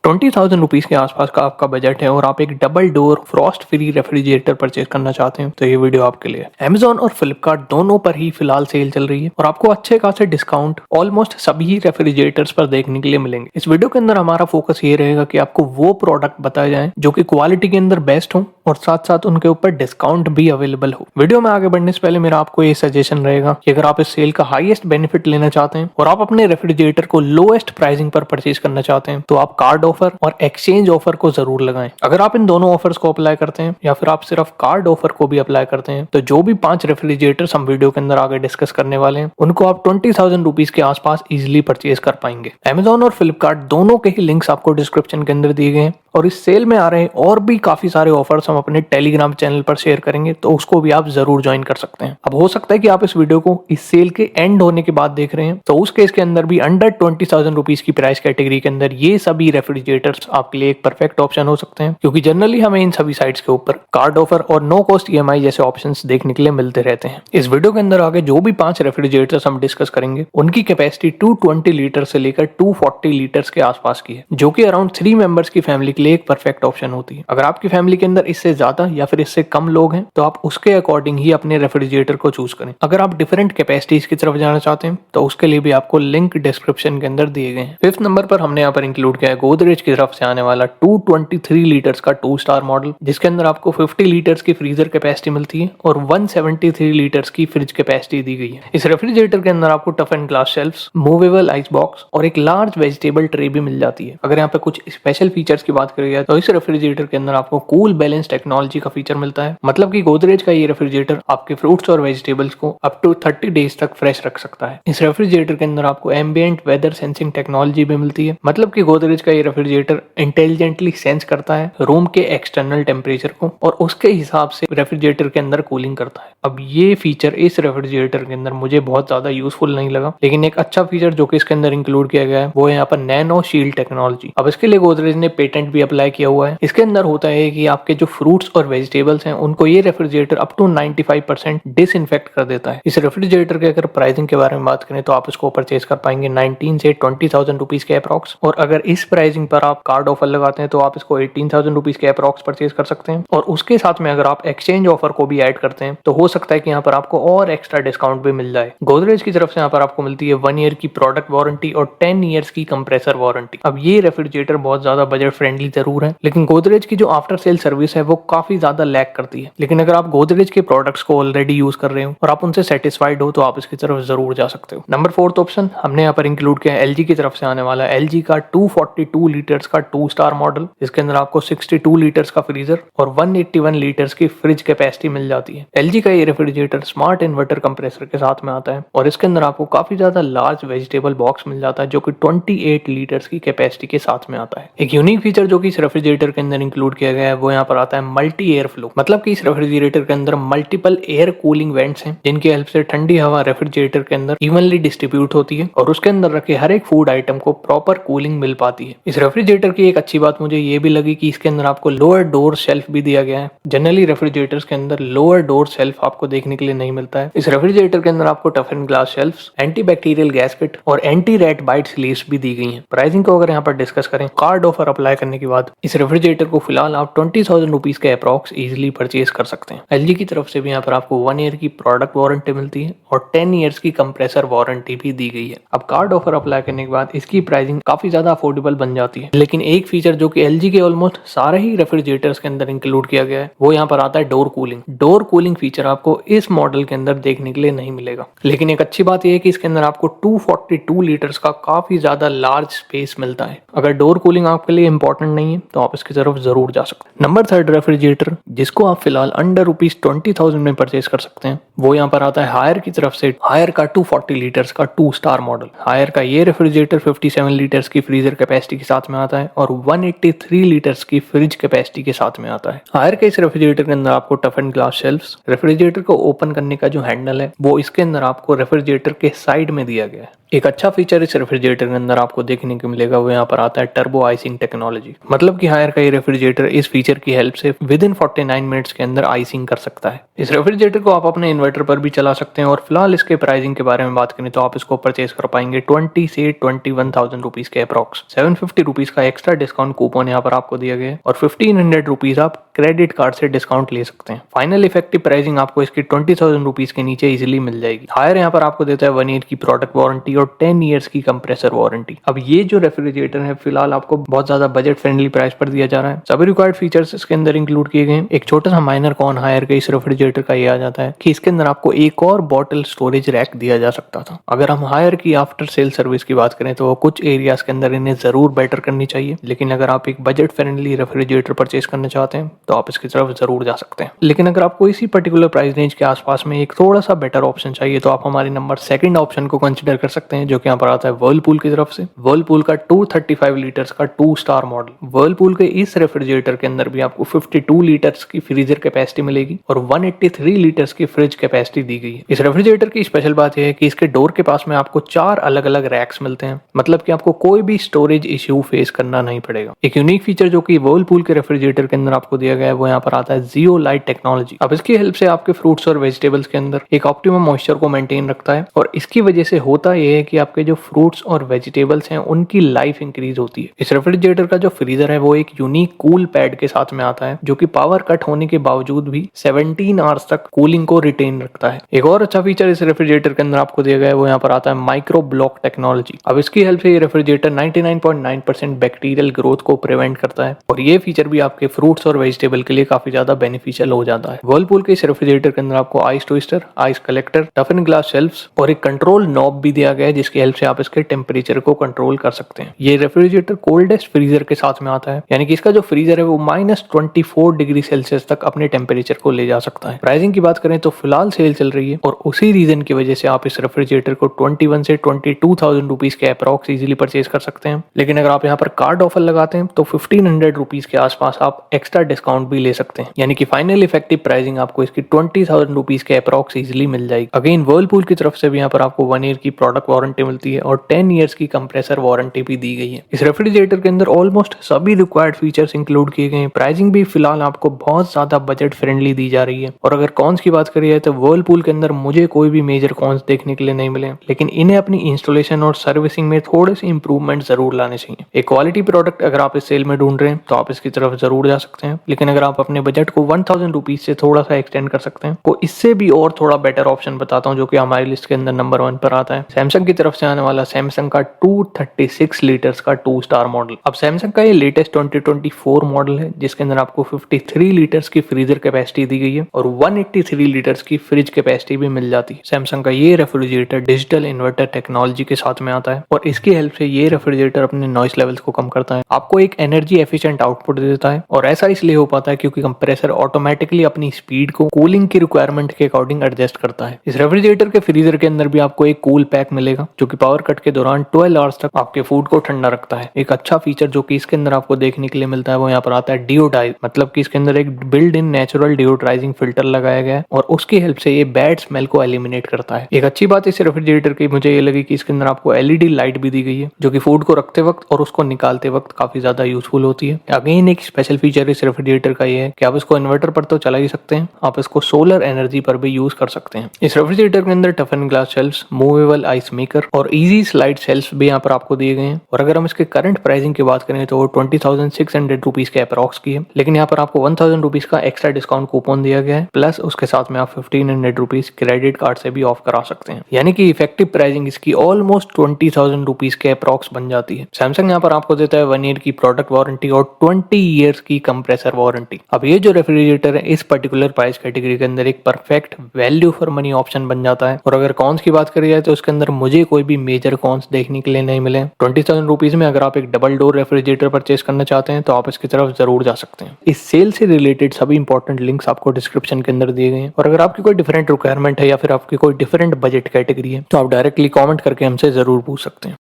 ₹20,000 के आसपास का आपका बजट है और आप एक double door Frost free refrigerator purchase करना चाहते हैं तो ये वीडियो आपके लिए। Amazon और फ्लिपकार्ट दोनों पर ही फिलहाल सेल चल रही है और आपको अच्छे खासे डिस्काउंट ऑलमोस्ट सभी रेफ्रिजरेटर्स पर देखने के लिए मिलेंगे। इस वीडियो के अंदर हमारा फोकस ये रहेगा कि आपको वो प्रोडक्ट बताए जाएं जो कि क्वालिटी के अंदर बेस्ट हो और साथ साथ उनके ऊपर डिस्काउंट भी अवेलेबल हो। वीडियो में आगे बढ़ने से पहले मेरा आपको ये सजेशन रहेगा कि अगर आप इस सेल का हाईएस्ट बेनिफिट लेना चाहते हैं और आप अपने रेफ्रिजरेटर को लोएस्ट प्राइसिंग पर परचेज करना चाहते हैं तो आप कार्ड ऑफर और एक्सचेंज ऑफर को जरूर लगाएं। अगर आप इन दोनों ऑफर्स को अप्लाई करते हैं या फिर आप सिर्फ कार्ड ऑफर को भी अप्लाई करते हैं तो जो भी 5 रेफ्रिजरेटर्स हम वीडियो के अंदर आगे डिस्कस करने वाले हैं उनको आप ₹20,000 के आसपास इजिली परचेज कर पाएंगे। Amazon और फ्लिपकार्ट दोनों के ही लिंक्स आपको डिस्क्रिप्शन के अंदर दिए गए हैं और इस सेल में आ रहे और भी काफी सारे ऑफर्स हम अपने टेलीग्राम चैनल पर शेयर करेंगे तो उसको भी आप जरूर ज्वाइन कर सकते हैं। अब हो सकता है कि आप इस वीडियो को इस सेल के एंड होने के बाद देख रहे हैं तो उस केस के अंदर भी अंडर ₹20,000 की प्राइस कैटेगरी के अंदर ये सभी रेफ्रिजरेटर्स आपके लिए एक परफेक्ट ऑप्शन हो सकते हैं, क्योंकि जनरली हमें इन सभी साइट्स के ऊपर कार्ड ऑफर और नो कॉस्ट EMI जैसे ऑप्शंस देखने के लिए मिलते रहते हैं। इस वीडियो के अंदर आगे जो भी 5 रेफ्रिजरेटर्स हम डिस्कस करेंगे उनकी कैपेसिटी 220 लीटर से लेकर 240 लीटर्स के आसपास की है, जो कि अराउंड 3 मेंबर्स की फैमिली के लिए एक परफेक्ट ऑप्शन होती है। अगर आपकी फैमिली के अंदर इससे ज्यादा या फिर इससे कम लोग हैं तो आप उसके अकॉर्डिंग ही अपने रेफ्रिजरेटर को चूज करें। अगर आप डिफरेंट कैपेसिटीज की तरफ जाना चाहते हैं तो उसके लिए भी आपको लिंक डिस्क्रिप्शन के अंदर दिए गए हैं। 5th नंबर पर हमने यहाँ पर इंक्लूड किया है गोदरेज की तरफ से आने वाला 223 लीटर्स का 2 स्टार मॉडल, जिसके अंदर आपको 50 लीटर्स की फ्रीजर कैपेसिटी मिलती है और 173 लीटर्स की फ्रिज कैपेसिटी दी गई है। इस रेफ्रिजरेटर के अंदर आपको toughened glass shelves, movable ice box और एक लार्ज वेजिटेबल ट्रे भी मिल जाती है। अगर यहाँ पे कुछ स्पेशल फीचर्स की बात करें तो इस रेफ्रिजरेटर के अंदर आपको कूल बैलेंस टेक्नोलॉजी का फीचर मिलता है, मतलब कि गोदरेज का ये रेफ्रिजरेटर आपके फ्रूट्स और वेजिटेबल्स को अप टू 30 डेज तक फ्रेश रख सकता है। इस रेफ्रिजरेटर के अंदर आपको एम्बिएंट वेदर सेंसिंग टेक्नोलॉजी भी मिलती है, मतलब कि गोदरेज का ये रेफ्रिजरेटर इंटेलिजेंटली सेंस करता है रूम के एक्सटर्नल टेम्परेचर को और उसके हिसाब से रेफ्रिजरेटर के अंदर कूलिंग करता है। अब ये फीचर इस रेफ्रिजरेटर के अंदर मुझे बहुत ज्यादा यूजफुल नहीं लगा, लेकिन एक अच्छा फीचर जो कि इसके अंदर इंक्लूड किया गया है वो है यहाँ पर नैनो शील्ड टेक्नोलॉजी। अब इसके लिए गोदरेज ने पेटेंट भी अप्लाई किया हुआ है। इसके अंदर होता है कि आपके जो फ्रूट्स और वेजिटेबल्स हैं उनको ये रेफ्रिजरेटर अप टू 95% डिसइंफेक्ट कर देता है। इस रेफ्रिजरेटर के अगर प्राइसिंग के बारे में बात करें तो आप इसको परचेज कर पाएंगे 19 से ₹20,000 के अप्रॉक्स, और अगर इस प्राइसिंग पर आप कार्ड ऑफर लगाते हैं तो आप इसको ₹18,000 के अप्रॉक्स परचेज कर सकते हैं। और उसके साथ में अगर आप एक्सचेंज ऑफर को भी ऐड करते हैं तो हो सकता है कि यहाँ पर आपको और एक्स्ट्रा डिस्काउंट भी मिल जाए। गोदरेज की तरफ से यहाँ पर आपको मिलती है 1 ईयर की प्रोडक्ट वारंटी और 10 ईयर्स की कंप्रेसर वारंटी। अब ये रेफ्रिजरेटर बहुत ज्यादा बजट फ्रेंडली जरूर है, लेकिन गोदरेज की जो आफ्टर सेल सर्विस है वो काफी ज्यादा लैक करती है। लेकिन अगर आप गोदरेज के प्रोडक्ट्स को ऑलरेडी यूज कर रहे हो और आप उनसे सेटिस्फाइड हो तो आप इसकी तरफ जरूर जा सकते हो। नंबर 4th ऑप्शन हमने यहाँ पर इंक्लूड किया है LG की तरफ से आने वाला LG का 242 लीटर्स का 2 स्टार मॉडल, जिसके अंदर आपको 62 लीटर्स का फ्रीजर और 181 लीटर्स की फ्रिज कैपेसिटी मिल जाती है। LG का ये रेफ्रिजरेटर स्मार्ट इन्वर्टर कंप्रेसर के साथ में आता है और इसके अंदर आपको काफी ज्यादा लार्ज वेजिटेबल बॉक्स मिल जाता है जो कि 28 लीटर्स की कैपेसिटी के साथ में आता है। एक यूनिक फीचर जो कि इस रेफ्रिजरेटर के अंदर इंक्लूड किया गया है वो यहाँ पर आता है मल्टी एयर फ्लो, मतलब कि इस रेफ्रिजरेटर के अंदर मल्टीपल एयर कूलिंग वेंट्स हैं जिनकी हेल्प से ठंडी हवा रेफ्रिजरेटर के अंदर इवनली डिस्ट्रीब्यूट होती है और उसके अंदर रखे हर एक फूड आइटम को प्रॉपर कूलिंग मिल पाती है। इस रेफ्रिजरेटर की एक अच्छी बात मुझे ये भी लगी कि इसके अंदर आपको लोअर डोर शेल्फ भी दिया गया है। जनरली रेफ्रिजरेटर्स के अंदर लोअर डोर शेल्फ आपको देखने के लिए नहीं मिलता है। इस रेफ्रिजरेटर के अंदर आपको toughened glass shelves, anti bacterial gasket और एंटी रैट बाइट स्लीव्स भी दी गई हैं। प्राइसिंग को अगर यहाँ पर डिस्कस करें कार्ड ऑफर अप्लाई करने के बाद इस रेफ्रिजरेटर को फिलहाल आप ₹20,000 के अप्रॉक्स इजिली परचेज कर सकते हैं। LG की तरफ से भी यहाँ पर आपको 1 ईयर की प्रोडक्ट वारंटी मिलती है और 10 ईयर्स की कंप्रेसर वारंटी भी दी गई है। अब कार्ड ऑफर अप्लाई करने के बाद इसकी प्राइसिंग काफी ज्यादा अफोर्डेबल बन जाती है, लेकिन एक फीचर जो कि LG के ऑलमोस्ट सारे ही रेफ्रिजरेटर्स के अंदर इंक्लूड किया गया है वो यहाँ पर आता है door cooling. Door cooling feature आपको इस मॉडल के अंदर देखने के लिए नहीं मिलेगा, लेकिन एक अच्छी बात यह है कि इसके अंदर आपको 242 लीटर्स का काफी ज्यादा लार्ज स्पेस मिलता है। अगर डोर कूलिंग आपके लिए इंपॉर्टेंट नहीं है तो आप इसकी तरफ जरूर जा सकते हैं। नंबर 3rd रेफ्रिजरेटर जिसको आप फिलहाल अंडर ₹20,000 में परचेज कर सकते हैं वो यहाँ पर आता है हायर की तरफ से। हायर का 240 लीटर्स का 2 स्टार मॉडल। हायर का ये रेफ्रिजरेटर 57 लीटर्स की फ्रीजर कैपेसिटी के साथ में आता है और 183 लीटर्स की फ्रिज कैपेसिटी के साथ में आता है। हायर के इस रेफ्रिजरेटर के अंदर आपको toughened glass shelves, refrigerator को ओपन करने का जो हैंडल है वो इसके अंदर आपको रेफ्रिजरेटर के साइड में दिया गया है। एक अच्छा फीचर इस रेफ्रिजरेटर के अंदर आपको देखने को मिलेगा, वो यहाँ पर आता है टर्बो आइसिंग टेक्नोलॉजी। मतलब कि हायर का ये रेफ्रिजरेटर इस फीचर की हेल्प से विद इन 49 मिनट्स के अंदर आइसिंग कर सकता है। इस रेफ्रिजरेटर को आप अपने इन्वर्टर पर भी चला सकते हैं और फिलहाल इसके प्राइसिंग के बारे में बात करें तो आप इसको परचेज कर पाएंगे 20 से 21,000 रुपीज के अप्रॉक्स। 750 रुपीज का एक्स्ट्रा डिस्काउंट कूपन यहाँ पर आपको दिया गया है और 1500 रुपीज आप क्रेडिट कार्ड से डिस्काउंट ले सकते हैं। फाइनल इफेक्टिव प्राइसिंग आपको इसकी 20,000 रुपीज के नीचे इजिली मिल जाएगी। हायर यहाँ पर आपको देता है 1 ईयर की प्रोडक्ट वारंटी और 10 ईयर्स की कंप्रेसर वारंटी। अब ये जो रेफ्रिजरेटर है फिलहाल आपको बहुत ज्यादा बजट फ्रेंडली प्राइस पर दिया जा रहा है। सभी रिक्वायर्ड फीचर्स इसके अंदर इंक्लूड किए गए। एक छोटा सा माइनर कॉन हायर के इस रेफ्रिजरेटर का ये आ जाता है कि इसके अंदर आपको एक और बॉटल स्टोरेज रैक दिया जा सकता था। अगर हम हायर की आफ्टर सेल सर्विस की बात करें तो कुछ एरियाज के अंदर इन्हें जरूर बेटर करनी चाहिए, लेकिन अगर आप एक बजट फ्रेंडली रेफ्रिजरेटर परचेज करना चाहते हैं तो आप इसकी तरफ जरूर जा सकते हैं। लेकिन अगर आपको इसी पर्टिकुलर प्राइस रेंज के आसपास में एक थोड़ा सा बेटर ऑप्शन चाहिए तो आप हमारे नंबर सेकंड ऑप्शन को कंसिडर कर सकते हैं, जो कि यहाँ पर आता है वर्लपूल की तरफ से। वर्लपूल का 235 लीटर्स का 2 स्टार मॉडल। वर्लपूल के इस रेफ्रिजरेटर के अंदर भी आपको 52 लीटर्स की फ्रीजर कैपेसिटी मिलेगी और 183 लीटर्स की फ्रिज कैपेसिटी दी गई है। इस रेफ्रिजरेटर की स्पेशल बात यह है कि इसके डोर के पास में आपको 4 अलग अलग रैक्स मिलते हैं, मतलब कि आपको कोई भी स्टोरेज इश्यू फेस करना नहीं पड़ेगा। एक यूनिक फीचर जो कि वर्लपूल के रेफ्रिजरेटर के अंदर आपको दिया गया है वो यहाँ पर आता है जियोलाइट टेक्नोलॉजी। अब इसकी हेल्प से आपके फ्रूट्स और वेजिटेबल्स के अंदर एक ऑप्टिमम मॉइस्चर को मेंटेन रखता है और इसकी वजह से होता यह है कि आपके जो फ्रूट्स और वेजिटेबल्स हैं उनकी लाइफ इंक्रीज होती है। इस रेफ्रिजरेटर का जो फ्रीजर है वो एक यूनिक कूल पैड के साथ में आता है, जो कि पावर कट होने के बावजूद भी 17 आवर्स तक कूलिंग को रिटेन रखता है। एक और अच्छा फीचर इस रेफ्रिजरेटर के अंदर आपको दिया गया है वो यहाँ पर आता है माइक्रो ब्लॉक टेक्नोलॉजी। अब इसकी हेल्प से ये रेफ्रिजरेटर 99.9% बैक्टीरियल ग्रोथ को प्रिवेंट करता है और ये फीचर भी आपके फ्रूट्स और वेजिटेबल के लिए काफी ज्यादा बेनिफिशियल हो जाता है। वर्लपूल के इस रेफ्रिजरेटर के अंदर आपको ice twister, ice collector, टफन glass shelves और एक कंट्रोल नॉब भी दिया गया है, जिसकी हेल्प से आप इसके टेम्परेचर को कंट्रोल कर सकते हैं। ये रेफ्रिजरेटर कोल्डेस्ट फ्रीजर के साथ में आता है, यानी कि इसका जो फ्रीजर है वो -24 डिग्री सेल्सियस तक अपने टेम्परेचर को ले जा सकता है। प्राइसिंग की बात करें तो फिलहाल सेल चल रही है और उसी रीजन की वजह से आप इस रेफ्रिजरेटर को 21 से 22,000 रुपीज के अप्रॉक्स इजीली परचेज कर सकते हैं। लेकिन अगर आप यहाँ पर कार्ड ऑफर लगाते हैं तो 1500 रुपीज के आसपास आप एक्स्ट्रा डिस्काउंट भी ले सकते हैं, यानी कि फाइनल इफेक्टिव प्राइसिंग आपको इसकी 20,000 रुपीज के अप्रॉक्स इजीली मिल जाएगी। अगेन वर्लपूल की तरफ से भी यहाँ पर आपको 1 ईयर की प्रोडक्ट वारंटी मिलती है और 10 ईयर्स की कंप्रेसर वारंटी भी दी गई है। इस रेफ्रिजरेटर के अंदर ऑलमोस्ट सभी रिक्वायर्ड फीचर्स इंक्लूड किए गए हैं। प्राइसिंग भी फिलहाल आपको बहुत ज्यादा बजट फ्रेंडली दी जा रही है। और अगर कॉन्स की बात करिए तो वर्लपूल के अंदर मुझे कोई भी मेजर कॉन्स देखने के लिए नहीं मिले, लेकिन इन्हें अपनी इंस्टॉलेशन और सर्विसिंग में थोड़े से इंप्रूवमेंट जरूर लाने चाहिए। एक क्वालिटी प्रोडक्ट अगर आप इस सेल में ढूंढ रहे हैं तो आप इसकी तरफ जरूर जा सकते हैं, लेकिन अगर आप अपने बजट को 1000 रुपीज से थोड़ा सा एक्सटेंड कर सकते हैं तो इससे भी और थोड़ा बेटर ऑप्शन बताता हूँ जो कि हमारी लिस्ट के अंदर नंबर 1 पर आता है। सैमसंग की तरफ से आने वाला सैमसंग का 236 लीटर्स का 2 स्टार मॉडल। अब सैमसंग का ये लेटेस्ट 2024 मॉडल है जिसके अंदर आपको 53 लीटर्स की फ्रीजर कैपेसिटी दी गई है और 183 लीटर्स की फ्रिज कैपेसिटी भी मिल जाती है। सैमसंग का ये रेफ्रिजरेटर डिजिटल इन्वर्टर टेक्नोलॉजी के साथ में आता है और इसकी हेल्प से ये रेफ्रिजरेटर अपने नॉइस लेवल्स को कम करता है, आपको एक एनर्जी एफिशिएंट आउटपुट देता है और ऐसा इसलिए हो पाता है क्योंकि कंप्रेसर ऑटोमेटिकली अपनी स्पीड को कूलिंग की रिक्वायरमेंट के अकॉर्डिंग एडजस्ट करता है। इस रेफ्रिजरेटर के फ्रीजर के अंदर भी आपको एक कूल पैक मिलेगा जो कि पावर कट के दौरान 12 आवर्स तक आपके फूड को ठंडा रखता है। एक अच्छा फीचर जो कि इसके अंदर आपको देखने के लिए मिलता है वो यहाँ पर आता है डिओडाइज, मतलब कि इसके अंदर एक बिल्ड इन नेचुरल डिओड्राइजिंग फिल्टर लगाया गया है और उसकी हेल्प से ये बैड स्मेल को एलिमिनेट करता है। एक अच्छी बात इस रेफ्रिजरेटर की मुझे ये लगी कि इसके अंदर आपको एलईडी लाइट भी दी गई है जो कि फूड को रखते वक्त और उसको निकालते वक्त काफी ज्यादा यूजफुल होती है। अगेन एक स्पेशल फीचर इस रेफ्रिजरेटर का ये है कि आप इसको इन्वर्टर पर तो चला ही सकते हैं, आप इसको सोलर एनर्जी पर भी यूज कर सकते हैं। इस रेफ्रिजरेटर के अंदर toughen glass shelves, movable ice maker और इजी स्लाइड शेल्फ्स भी यहाँ पर आपको दिए गए हैं और अगर हम इसके करंट प्राइसिंग की बात करें तो वो 20,600 रुपीज के अप्रॉक्स की है, लेकिन यहाँ पर आपको 1000 रुपीज का एक्स्ट्रा डिस्काउंट कूपन दिया गया है, प्लस उसके साथ में आप 1500 रुपीज क्रेडिट कार्ड से भी ऑफ करा सकते हैं, यानी कि इफेक्टिव प्राइसिंग इसकी ऑलमोस्ट 20,000 रुपीज के अप्रॉक्स बन जाती है। सैमसंग यहाँ पर आपको देता है 1 ईयर की प्रोडक्ट वारंटी और 20 ईयर्स की कंप्रेसर वारंटी। अब ये जो रेफ्रिजरेटर है इस पर्टिकुलर प्राइस कैटेगरी के अंदर एक perfect value for money option बन जाता है। और अगर कॉन्स की बात करी जाए तो उसके अंदर मुझे कोई भी मेजर कॉन्स देखने के लिए नहीं मिले। 20,000 रुपीज में अगर आप एक डबल डोर रेफ्रिजरेटर परचेस करना चाहते हैं तो आप इसकी तरफ जरूर जा सकते हैं। इस सेल से रिलेटेड सभी इंपॉर्टेंट लिंक्स आपको डिस्क्रिप्शन के अंदर दिए गए हैं और अगर आपकी कोई डिफरेंट रिक्वायरमेंट है या फिर आपकी कोई डिफरेंट बजट कैटेगरी है तो आप डायरेक्टली कॉमेंट करके हमसे जरूर पूछ सकते हैं।